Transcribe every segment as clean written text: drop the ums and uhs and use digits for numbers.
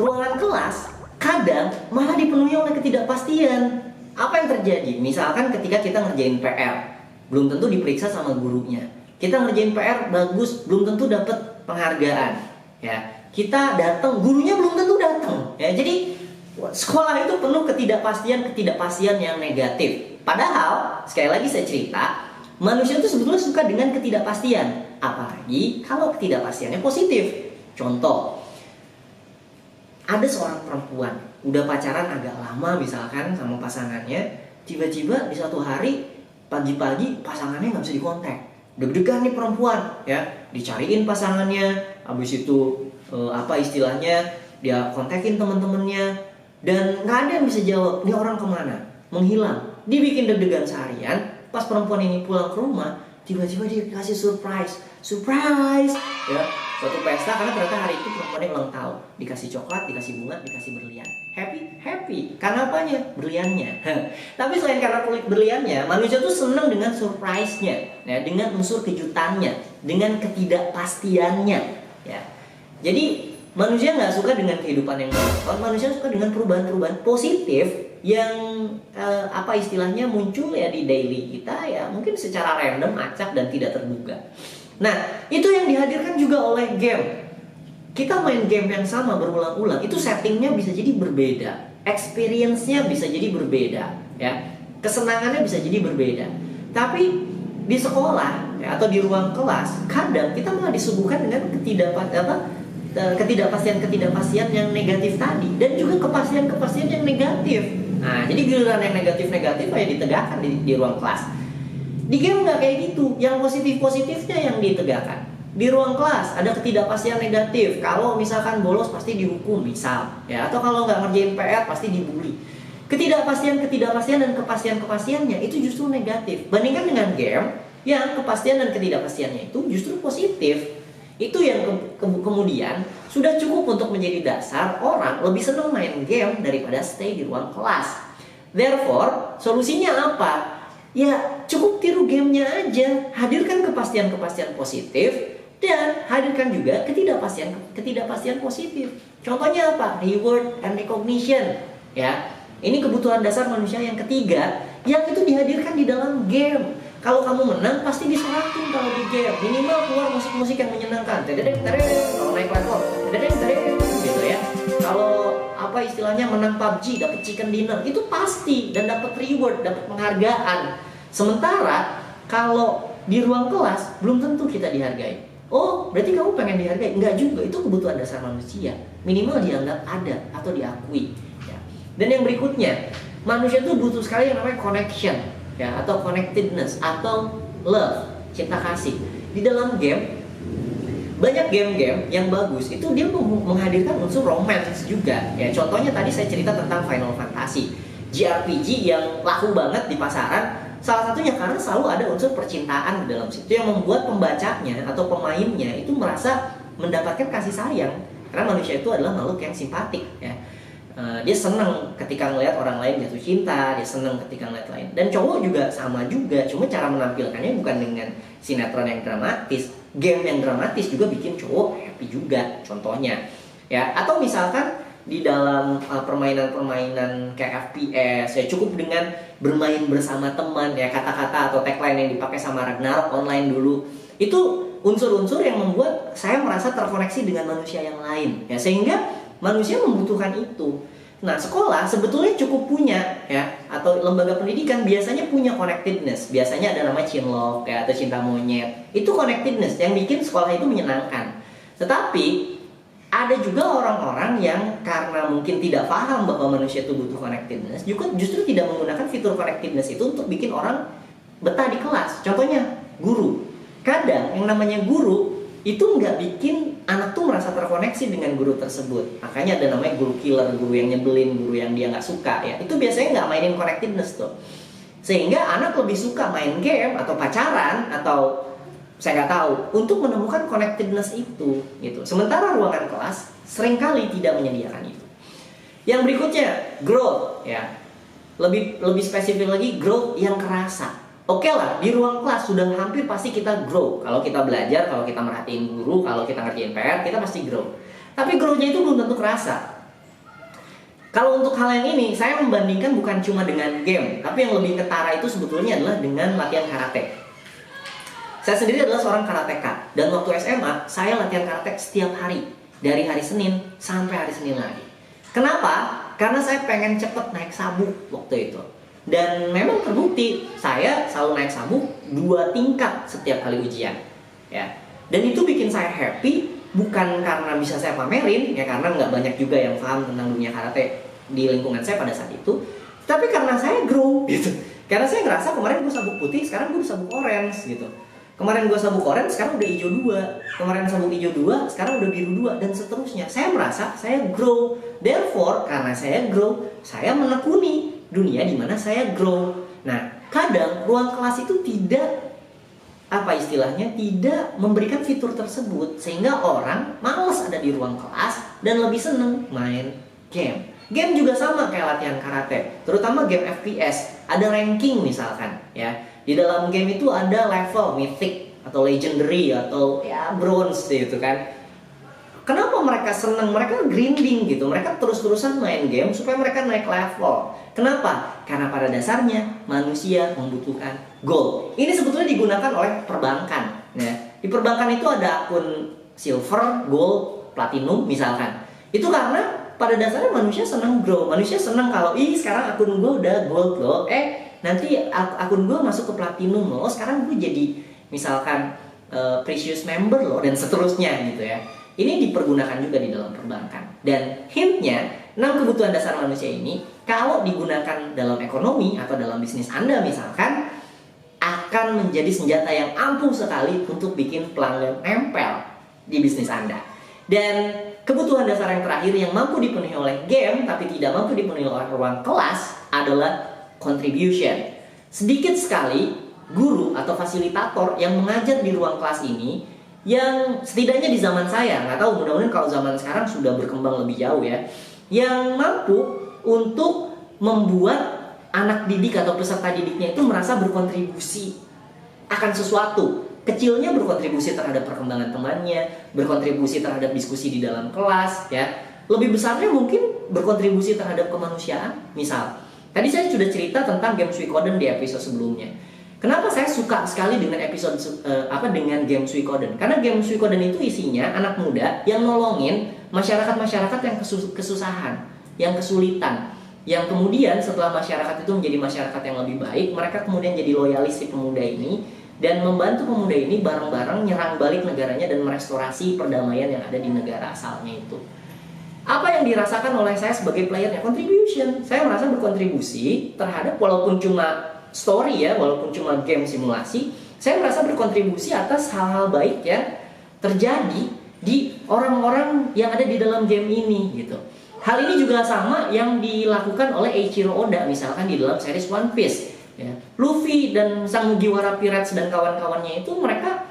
ruangan kelas kadang malah dipenuhi oleh ketidakpastian. Apa yang terjadi? Misalkan ketika kita ngerjain PR, belum tentu diperiksa sama gurunya. Kita ngerjain PR bagus, belum tentu dapat penghargaan. Ya, kita datang, gurunya belum tentu datang. Ya, jadi sekolah itu penuh ketidakpastian yang negatif. Padahal sekali lagi saya cerita, manusia itu sebetulnya suka dengan ketidakpastian, apalagi kalau ketidakpastiannya positif. Contoh, ada seorang perempuan udah pacaran agak lama misalkan sama pasangannya, tiba-tiba di suatu hari pagi-pagi pasangannya nggak bisa dikontak. Deg-degan nih perempuan, ya, dicariin pasangannya, habis itu apa istilahnya, dia kontakin teman-temannya, dan nggak ada yang bisa jawab, ini orang kemana, menghilang. Dibikin deg-degan seharian. Pas perempuan ini pulang ke rumah, tiba-tiba dia kasih surprise, ya, suatu pesta, karena ternyata hari itu perempuannya ulang tahun, dikasih coklat, dikasih bunga, dikasih berlian. Happy, karena apanya? Berliannya. Tapi selain karena kulit berliannya, manusia tuh senang dengan surprise-nya, ya, dengan unsur kejutannya, dengan ketidakpastiannya, ya. Jadi manusia nggak suka dengan kehidupan yang monoton, manusia suka dengan perubahan-perubahan positif yang apa istilahnya muncul ya di daily kita, ya mungkin secara random, acak dan tidak terduga. Nah, itu yang dihadirkan juga oleh game. Kita main game yang sama berulang-ulang, itu settingnya bisa jadi berbeda, experience-nya bisa jadi berbeda, ya, kesenangannya bisa jadi berbeda. Tapi di sekolah, ya, atau di ruang kelas, kadang kita malah disuguhkan dengan ketidakpastian yang negatif tadi, dan juga kepastian yang negatif. Nah, jadi giliran yang negatif ya ditegakkan di ruang kelas. Di game nggak kayak gitu, yang positifnya yang ditegakkan. Di ruang kelas ada ketidakpastian negatif. Kalau misalkan bolos pasti dihukum, misal, ya, atau kalau nggak ngerjain PR pasti dibully. Ketidakpastian dan kepastiannya itu justru negatif. Bandingkan dengan game yang kepastian dan ketidakpastiannya itu justru positif. Itu yang kemudian sudah cukup untuk menjadi dasar orang lebih senang main game daripada stay di ruang kelas. Therefore, solusinya apa? Ya, cukup tiru gamenya aja. Hadirkan kepastian positif dan hadirkan juga ketidakpastian positif. Contohnya apa? Reward and recognition. Ya, ini kebutuhan dasar manusia yang ketiga yang itu dihadirkan di dalam game. Kalau kamu menang pasti disorakin kalau di game. Minimal keluar musik-musik yang menyenangkan. Kalau naik level, gitu ya. Kalau apa istilahnya menang PUBG dapat chicken dinner, itu pasti, dan dapat reward, dapat penghargaan. Sementara kalau di ruang kelas belum tentu kita dihargai. Oh, berarti kamu pengen dihargai? Enggak juga, itu kebutuhan dasar manusia. Minimal dianggap ada atau diakui, ya. Dan yang berikutnya, manusia itu butuh sekali yang namanya connection, ya, atau connectedness, atau love, cinta kasih. Di dalam game, banyak game-game yang bagus itu dia menghadirkan unsur romance juga, ya. Contohnya tadi saya cerita tentang Final Fantasy, JRPG yang laku banget di pasaran. Salah satunya karena selalu ada unsur percintaan di dalam situ yang membuat pembacanya atau pemainnya itu merasa mendapatkan kasih sayang, karena manusia itu adalah makhluk yang simpatik, ya. Dia senang ketika melihat orang lain jatuh cinta, dia senang ketika melihat lain. Dan cowok juga sama juga, cuma cara menampilkannya bukan dengan sinetron yang dramatis. Game yang dramatis juga bikin cowok happy juga, contohnya, ya. Atau misalkan di dalam permainan kayak FPS, ya, cukup dengan bermain bersama teman, ya, kata-kata atau tagline yang dipakai sama Ragnarok online dulu, itu unsur-unsur yang membuat saya merasa terkoneksi dengan manusia yang lain, ya, sehingga manusia membutuhkan itu. Nah, sekolah sebetulnya cukup punya, ya, atau lembaga pendidikan biasanya punya connectedness. Biasanya ada namanya cinlok, ya, atau cinta monyet. Itu connectedness yang bikin sekolah itu menyenangkan. Tetapi ada juga orang-orang yang karena mungkin tidak paham bahwa manusia itu butuh connectedness, juga justru tidak menggunakan fitur connectedness itu untuk bikin orang betah di kelas. Contohnya guru. Kadang yang namanya guru itu nggak bikin anak tuh merasa terkoneksi dengan guru tersebut. Makanya ada namanya guru killer, guru yang nyebelin, guru yang dia nggak suka, ya. Itu biasanya nggak mainin connectedness tuh. Sehingga anak lebih suka main game atau pacaran atau saya nggak tahu untuk menemukan connectedness itu, gitu. Sementara ruangan kelas seringkali tidak menyediakan itu. Yang berikutnya growth, ya. Lebih spesifik lagi growth yang kerasa. Oke lah, di ruang kelas sudah hampir pasti kita grow. Kalau kita belajar, kalau kita merhatiin guru, kalau kita ngerjain PR, kita pasti grow. Tapi growth-nya itu belum tentu kerasa. Kalau untuk hal yang ini, saya membandingkan bukan cuma dengan game, tapi yang lebih ketara itu sebetulnya adalah dengan latihan karate. Saya sendiri adalah seorang karateka, dan waktu SMA, saya latihan karate setiap hari. Dari hari Senin sampai hari Senin lagi. Kenapa? Karena saya pengen cepet naik sabuk waktu itu. Dan memang terbukti, saya selalu naik sabuk 2 tingkat setiap kali ujian. Ya. Dan itu bikin saya happy, bukan karena bisa saya pamerin, ya karena nggak banyak juga yang paham tentang dunia karate di lingkungan saya pada saat itu, tapi karena saya grow gitu. Karena saya ngerasa kemarin gue sabuk putih, sekarang gue sabuk orange gitu. Kemarin gue sabuk orange, sekarang udah hijau 2. Kemarin sabuk hijau 2, sekarang udah biru 2, dan seterusnya. Saya merasa saya grow. Therefore, karena saya grow, saya menekuni dunia di mana saya grow. Nah, kadang ruang kelas itu tidak tidak memberikan fitur tersebut, sehingga orang malas ada di ruang kelas dan lebih seneng main game. Game juga sama kayak latihan karate, terutama game FPS. Ada ranking misalkan, ya. Di dalam game itu ada level mythic atau legendary atau ya bronze gitu kan. Kenapa mereka senang? Mereka grinding gitu. Mereka terus-terusan main game supaya mereka naik level. Kenapa? Karena pada dasarnya manusia membutuhkan gold. Ini sebetulnya digunakan oleh perbankan. Ya. Di perbankan itu ada akun silver, gold, platinum misalkan. Itu karena pada dasarnya manusia senang grow. Manusia senang kalau sekarang akun gue udah gold loh. Nanti akun gue masuk ke platinum loh. Sekarang gue jadi misalkan precious member loh, dan seterusnya gitu ya. Ini dipergunakan juga di dalam perbankan. Dan hintnya, 6 kebutuhan dasar manusia ini kalau digunakan dalam ekonomi atau dalam bisnis Anda misalkan, akan menjadi senjata yang ampuh sekali untuk bikin pelanggan nempel di bisnis Anda. Dan kebutuhan dasar yang terakhir yang mampu dipenuhi oleh game tapi tidak mampu dipenuhi oleh ruang kelas adalah contribution. Sedikit sekali guru atau fasilitator yang mengajar di ruang kelas ini, yang setidaknya di zaman saya, nggak tahu, mudah-mudahan kalau zaman sekarang sudah berkembang lebih jauh ya, yang mampu untuk membuat anak didik atau peserta didiknya itu merasa berkontribusi akan sesuatu. Kecilnya berkontribusi terhadap perkembangan temannya, berkontribusi terhadap diskusi di dalam kelas, ya. Lebih besarnya mungkin berkontribusi terhadap kemanusiaan. Misal, tadi saya sudah cerita tentang game Suikoden di episode sebelumnya. Kenapa saya suka sekali dengan dengan game Suikoden? Karena game Suikoden itu isinya anak muda yang nolongin masyarakat-masyarakat yang kesusahan, yang kesulitan, yang kemudian setelah masyarakat itu menjadi masyarakat yang lebih baik, mereka kemudian jadi loyalis si pemuda ini dan membantu pemuda ini bareng-bareng nyerang balik negaranya dan merestorasi perdamaian yang ada di negara asalnya itu. Apa yang dirasakan oleh saya sebagai playernya? Contribution. Saya merasa berkontribusi terhadap, walaupun cuma story ya, walaupun cuma game simulasi, saya merasa berkontribusi atas hal-hal baik yang terjadi di orang-orang yang ada di dalam game ini gitu. Hal ini juga sama yang dilakukan oleh Eiichiro Oda misalkan di dalam series One Piece ya. Luffy dan Sang Mugiwara Pirates dan kawan-kawannya itu mereka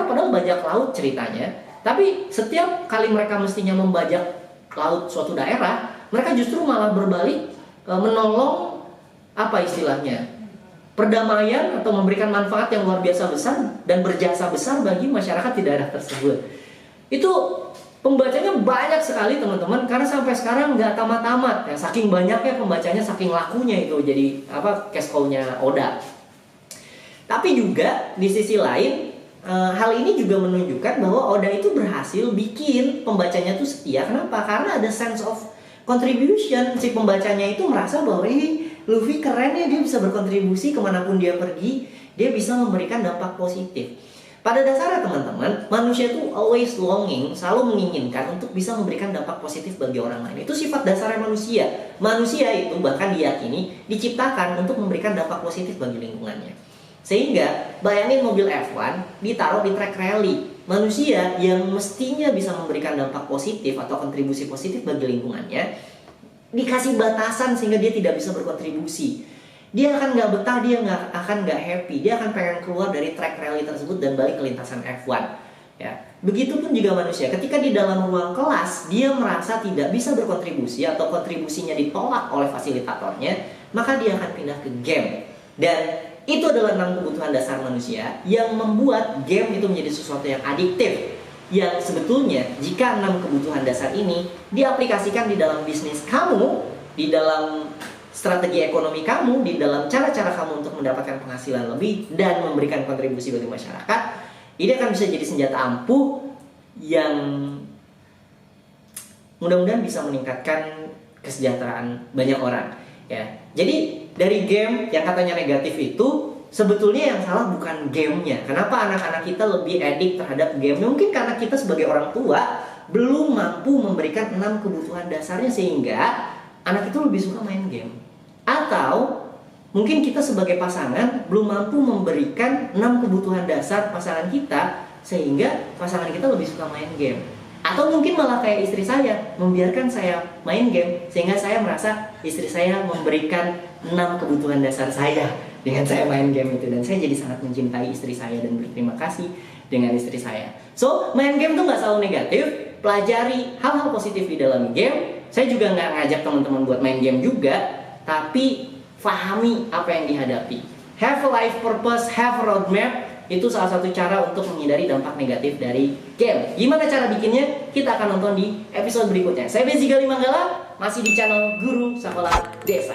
padahal bajak laut ceritanya, tapi setiap kali mereka mestinya membajak laut suatu daerah, mereka justru malah berbalik menolong perdamaian atau memberikan manfaat yang luar biasa besar dan berjasa besar bagi masyarakat di daerah tersebut. Itu pembacanya banyak sekali teman-teman, karena sampai sekarang nggak tamat-tamat ya, saking banyaknya pembacanya, saking lakunya itu jadi cash cow-nya Oda. Tapi juga di sisi lain, hal ini juga menunjukkan bahwa Oda itu berhasil bikin pembacanya tuh setia. Kenapa? Karena ada sense of contribution. Si pembacanya itu merasa bahwa Luffy keren ya, dia bisa berkontribusi kemanapun dia pergi, dia bisa memberikan dampak positif. Pada dasarnya teman-teman, manusia itu always longing, selalu menginginkan untuk bisa memberikan dampak positif bagi orang lain. Itu sifat dasarnya manusia. Manusia itu bahkan diyakini diciptakan untuk memberikan dampak positif bagi lingkungannya. Sehingga bayangin mobil F1 ditaruh di track rally. Manusia yang mestinya bisa memberikan dampak positif atau kontribusi positif bagi lingkungannya dikasih batasan sehingga dia tidak bisa berkontribusi. Dia akan nggak betah, dia akan nggak happy, dia akan pengen keluar dari track rally tersebut dan balik ke lintasan F1 ya. Begitupun juga manusia, ketika di dalam ruang kelas dia merasa tidak bisa berkontribusi atau kontribusinya ditolak oleh fasilitatornya, maka dia akan pindah ke game. Dan itu adalah 6 kebutuhan dasar manusia yang membuat game itu menjadi sesuatu yang adiktif. yang sebetulnya jika 6 kebutuhan dasar ini diaplikasikan di dalam bisnis kamu, di dalam strategi ekonomi kamu, di dalam cara-cara kamu untuk mendapatkan penghasilan lebih dan memberikan kontribusi bagi masyarakat, ini akan bisa jadi senjata ampuh yang mudah-mudahan bisa meningkatkan kesejahteraan banyak orang, ya. Jadi dari game yang katanya negatif itu, sebetulnya yang salah bukan gamenya. Kenapa anak-anak kita lebih edik terhadap game? Mungkin karena kita sebagai orang tua belum mampu memberikan 6 kebutuhan dasarnya sehingga anak itu lebih suka main game. Atau mungkin kita sebagai pasangan belum mampu memberikan 6 kebutuhan dasar pasangan kita sehingga pasangan kita lebih suka main game. Atau mungkin malah kayak istri saya, membiarkan saya main game sehingga saya merasa istri saya memberikan 6 kebutuhan dasar saya dengan saya main game itu, dan saya jadi sangat mencintai istri saya dan berterima kasih dengan istri saya. So, main game tuh nggak selalu negatif. Pelajari hal-hal positif di dalam game. Saya juga nggak ngajak teman-teman buat main game juga, tapi pahami apa yang dihadapi. Have a life purpose, have a roadmap. Itu salah satu cara untuk menghindari dampak negatif dari game. Gimana cara bikinnya? Kita akan nonton di episode berikutnya. Saya Bezi Gali Manggala, masih di channel Guru Sekolah Desa.